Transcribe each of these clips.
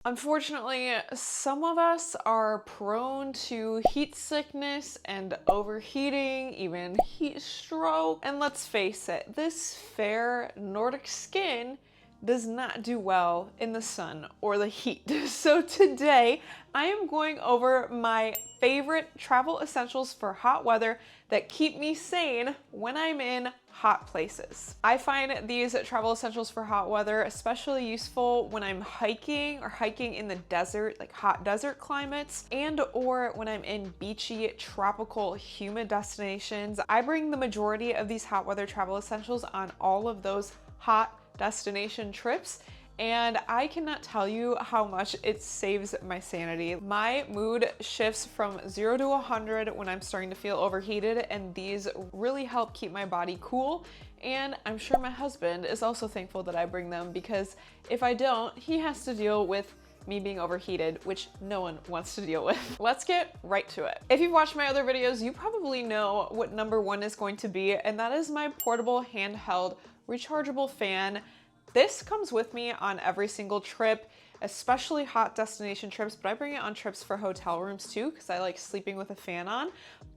Unfortunately, some of us are prone to heat sickness and overheating, even heat stroke. And let's face it, this fair Nordic skin does not do well in the sun or the heat. So today I am going over my favorite travel essentials for hot weather that keep me sane when I'm in hot places. I find these travel essentials for hot weather especially useful when I'm hiking or hiking in the desert, like hot desert climates, and or when I'm in beachy, tropical, humid destinations. I bring the majority of these hot weather travel essentials on all of those hot destination trips, and I cannot tell you how much it saves my sanity. My mood shifts from 0 to 100 when I'm starting to feel overheated, and these really help keep my body cool. And I'm sure my husband is also thankful that I bring them, because if I don't, he has to deal with me being overheated, which no one wants to deal with. Let's get right to it. If you've watched my other videos, you probably know what number one is going to be, and that is my portable handheld rechargeable fan. This comes with me on every single trip, especially hot destination trips, but I bring it on trips for hotel rooms too, because I like sleeping with a fan on,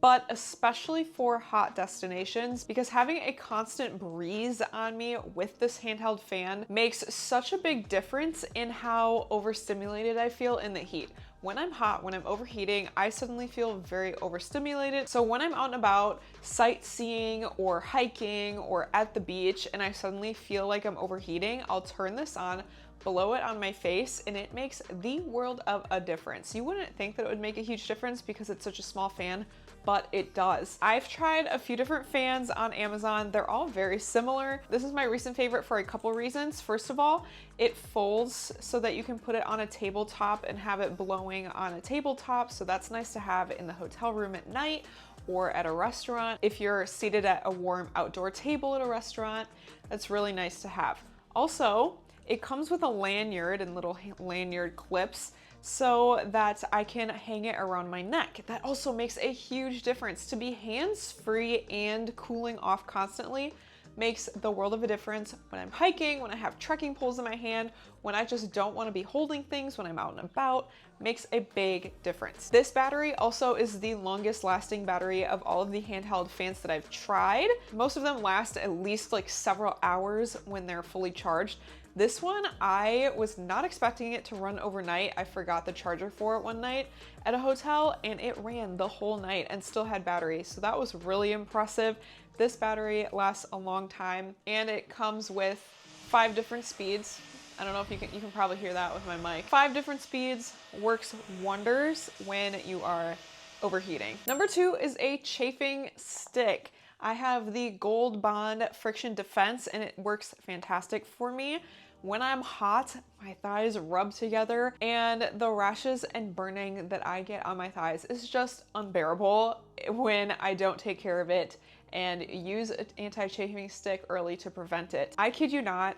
but especially for hot destinations, because having a constant breeze on me with this handheld fan makes such a big difference in how overstimulated I feel in the heat. When I'm hot, when I'm overheating, I suddenly feel very overstimulated. So when I'm out and about sightseeing or hiking or at the beach and I suddenly feel like I'm overheating, I'll turn this on, blow it on my face, and it makes the world of a difference. You wouldn't think that it would make a huge difference because it's such a small fan, but it does. I've tried a few different fans on Amazon. They're all very similar. This is my recent favorite for a couple reasons. First of all, it folds so that you can put it on a tabletop and have it blowing on a tabletop. So that's nice to have in the hotel room at night or at a restaurant. If you're seated at a warm outdoor table at a restaurant, that's really nice to have. Also, it comes with a lanyard and little lanyard clips so that I can hang it around my neck. That also makes a huge difference. To be hands-free and cooling off constantly makes the world of a difference when I'm hiking, when I have trekking poles in my hand, when I just don't want to be holding things when I'm out and about. Makes a big difference. This battery also is the longest lasting battery of all of the handheld fans that I've tried. Most of them last at least like several hours when they're fully charged. This one, I was not expecting it to run overnight. I forgot the charger for it one night at a hotel and it ran the whole night and still had battery. So that was really impressive. This battery lasts a long time and it comes with 5 different speeds. I don't know if you can probably hear that with my mic. 5 different speeds, works wonders when you are overheating. Number 2 is a chafing stick. I have the Gold Bond Friction Defense and it works fantastic for me. When I'm hot, my thighs rub together and the rashes and burning that I get on my thighs is just unbearable when I don't take care of it and use an anti-chafing stick early to prevent it. I kid you not,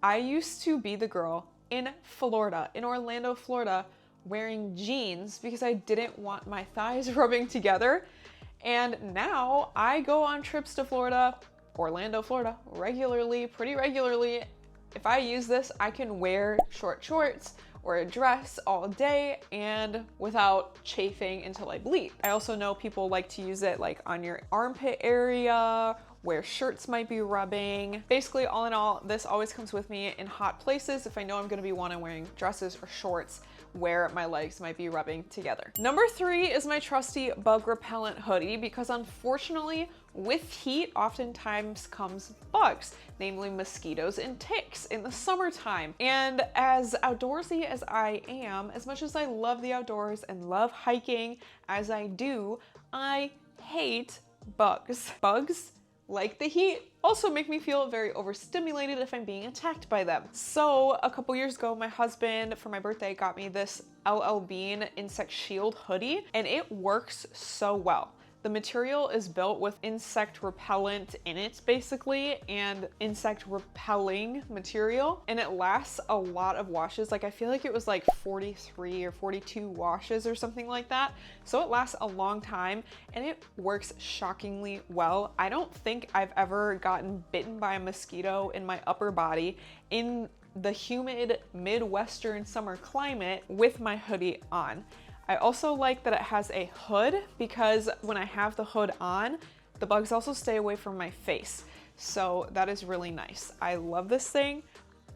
I used to be the girl in Florida, in Orlando, Florida, wearing jeans because I didn't want my thighs rubbing together. And now I go on trips to Florida, Orlando, Florida, regularly, pretty regularly. If I use this, I can wear short shorts or a dress all day and without chafing until I bleed. I also know people like to use it like on your armpit area, where shirts might be rubbing. Basically, all in all, this always comes with me in hot places if I know I'm gonna be wearing dresses or shorts where my legs might be rubbing together. Number 3 is my trusty bug repellent hoodie, because unfortunately with heat oftentimes comes bugs, namely mosquitoes and ticks in the summertime. And as outdoorsy as I am, as much as I love the outdoors and love hiking as I do, I hate bugs. Bugs, like the heat, also make me feel very overstimulated if I'm being attacked by them. So a couple years ago, my husband for my birthday got me this LL Bean insect shield hoodie and it works so well. The material is built with insect repellent in it basically, and insect repelling material, and it lasts a lot of washes. Like I feel like it was like 43 or 42 washes or something like that. So it lasts a long time and it works shockingly well. I don't think I've ever gotten bitten by a mosquito in my upper body in the humid Midwestern summer climate with my hoodie on. I also like that it has a hood because when I have the hood on, the bugs also stay away from my face. So that is really nice. I love this thing.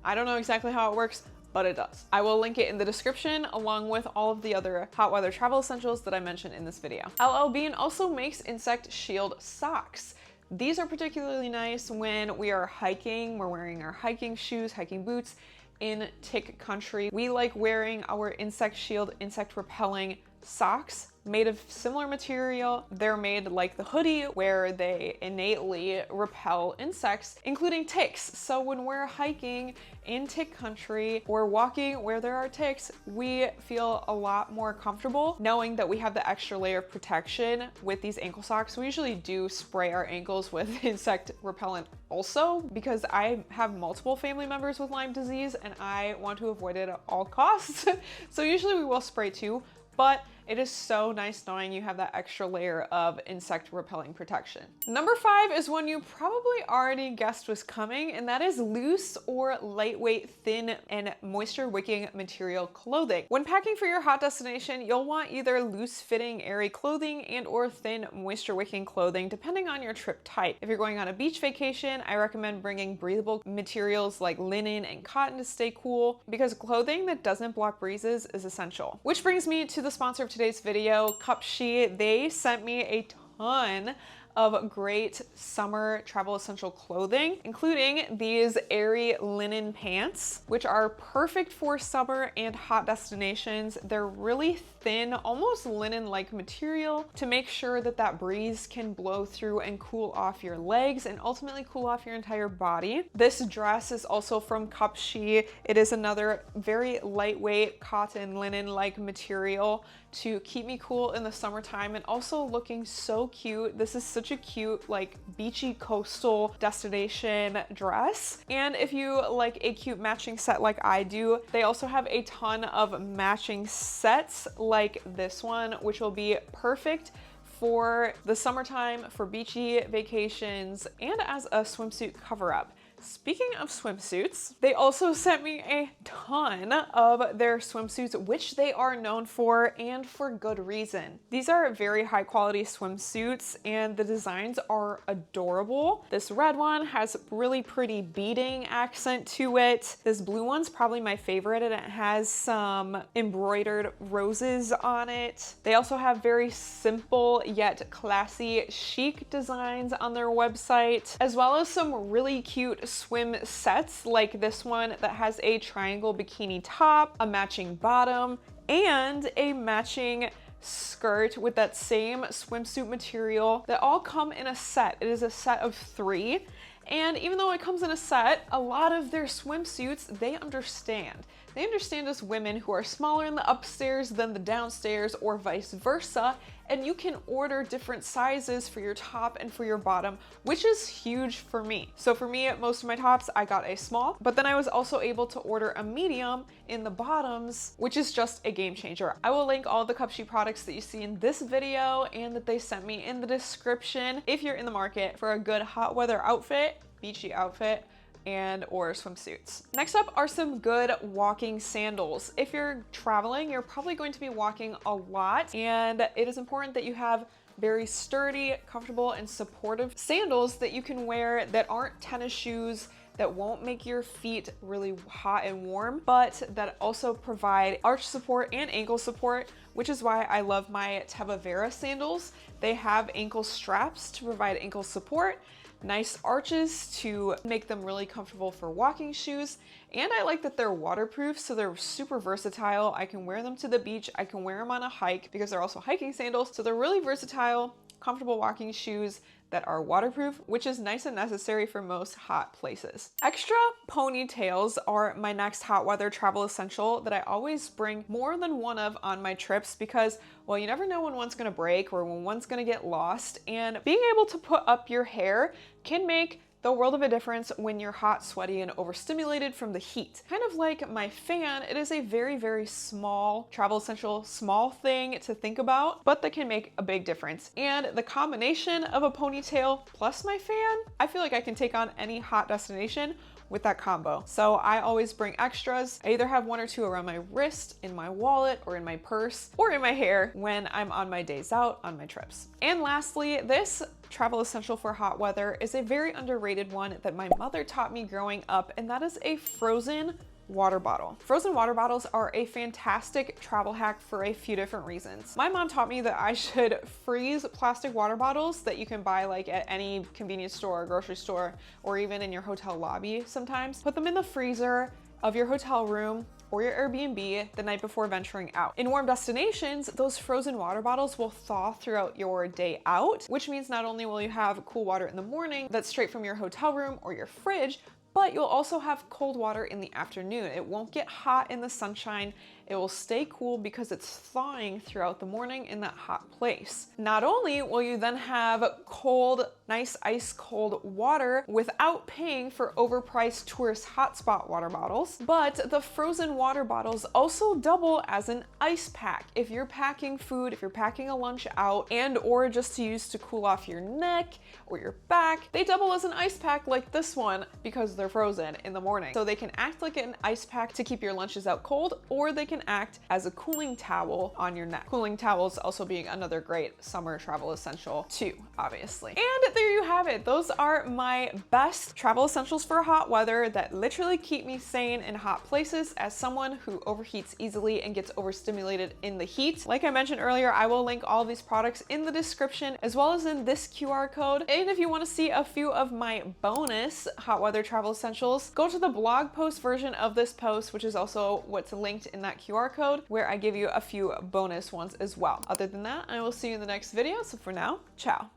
I don't know exactly how it works, but it does. I will link it in the description along with all of the other hot weather travel essentials that I mentioned in this video. LL Bean also makes insect shield socks. These are particularly nice when we are hiking, we're wearing our hiking shoes, hiking boots in tick country. We like wearing our insect shield, insect repelling socks made of similar material. They're made like the hoodie where they innately repel insects, including ticks. So when we're hiking in tick country or walking where there are ticks, we feel a lot more comfortable knowing that we have the extra layer of protection with these ankle socks. We usually do spray our ankles with insect repellent also because I have multiple family members with Lyme disease and I want to avoid it at all costs. So usually we will spray too, but it is so nice knowing you have that extra layer of insect repelling protection. Number 5 is one you probably already guessed was coming, and that is loose or lightweight, thin, and moisture wicking material clothing. When packing for your hot destination, you'll want either loose fitting, airy clothing and or thin, moisture wicking clothing, depending on your trip type. If you're going on a beach vacation, I recommend bringing breathable materials like linen and cotton to stay cool, because clothing that doesn't block breezes is essential. Which brings me to the sponsor of today's video, Cupshe. They sent me a ton of great summer travel essential clothing, including these airy linen pants, which are perfect for summer and hot destinations. They're really thin, almost linen-like material to make sure that that breeze can blow through and cool off your legs and ultimately cool off your entire body. This dress is also from Cupshe. It is another very lightweight cotton linen-like material to keep me cool in the summertime and also looking so cute. This is such a cute, like, beachy coastal destination dress. And if you like a cute matching set like I do, they also have a ton of matching sets like this one, which will be perfect for the summertime, for beachy vacations, and as a swimsuit cover-up. Speaking of swimsuits, they also sent me a ton of their swimsuits, which they are known for, and for good reason. These are very high quality swimsuits and the designs are adorable. This red one has really pretty beading accent to it. This blue one's probably my favorite and it has some embroidered roses on it. They also have very simple yet classy chic designs on their website, as well as some really cute swim sets like this one that has a triangle bikini top, a matching bottom, and a matching skirt with that same swimsuit material that all come in a set. It is a set of 3. And even though it comes in a set, a lot of their swimsuits, they understand. They understand us women who are smaller in the upstairs than the downstairs or vice versa, and you can order different sizes for your top and for your bottom, which is huge for me. So for me, most of my tops, I got a small, but then I was also able to order a medium in the bottoms, which is just a game changer. I will link all the Cupshe products that you see in this video and that they sent me in the description if you're in the market for a good hot weather outfit, beachy outfit, and or swimsuits. Next up are some good walking sandals. If you're traveling, you're probably going to be walking a lot, and it is important that you have very sturdy, comfortable, and supportive sandals that you can wear that aren't tennis shoes, that won't make your feet really hot and warm, but that also provide arch support and ankle support, which is why I love my Teva Vera sandals. They have ankle straps to provide ankle support, nice arches to make them really comfortable for walking shoes, and I like that they're waterproof, so they're super versatile. I can wear them to the beach, I can wear them on a hike because they're also hiking sandals, so they're really versatile, comfortable walking shoes that are waterproof, which is nice and necessary for most hot places. Extra ponytails are my next hot weather travel essential that I always bring more than one of on my trips because, well, you never know when one's gonna break or when one's gonna get lost, and being able to put up your hair can make the world of a difference when you're hot, sweaty, and overstimulated from the heat. Kind of like my fan, it is a very, very small travel essential, small thing to think about, but that can make a big difference. And the combination of a ponytail plus my fan, I feel like I can take on any hot destination with that combo. So I always bring extras. I either have 1 or 2 around my wrist, in my wallet, or in my purse, or in my hair when I'm on my days out on my trips. And lastly, this travel essential for hot weather is a very underrated one that my mother taught me growing up, and that is a frozen water bottle. Frozen water bottles are a fantastic travel hack for a few different reasons. My mom taught me that I should freeze plastic water bottles that you can buy like at any convenience store or grocery store, or even in your hotel lobby sometimes. Put them in the freezer of your hotel room or your Airbnb the night before venturing out. In warm destinations, those frozen water bottles will thaw throughout your day out, which means not only will you have cool water in the morning that's straight from your hotel room or your fridge, but you'll also have cold water in the afternoon. It won't get hot in the sunshine. It will stay cool because it's thawing throughout the morning in that hot place. Not only will you then have cold, nice ice cold water without paying for overpriced tourist hotspot water bottles, but the frozen water bottles also double as an ice pack. If you're packing food, if you're packing a lunch out, and or just to use to cool off your neck or your back, they double as an ice pack like this one because they're frozen in the morning. So they can act like an ice pack to keep your lunches out cold, or they can act as a cooling towel on your neck. Cooling towels also being another great summer travel essential too, obviously. And there you have it. Those are my best travel essentials for hot weather that literally keep me sane in hot places as someone who overheats easily and gets overstimulated in the heat. Like I mentioned earlier, I will link all of these products in the description as well as in this QR code. And if you want to see a few of my bonus hot weather travel essentials, go to the blog post version of this post, which is also what's linked in that QR code, where I give you a few bonus ones as well. Other than that, I will see you in the next video. So for now, ciao.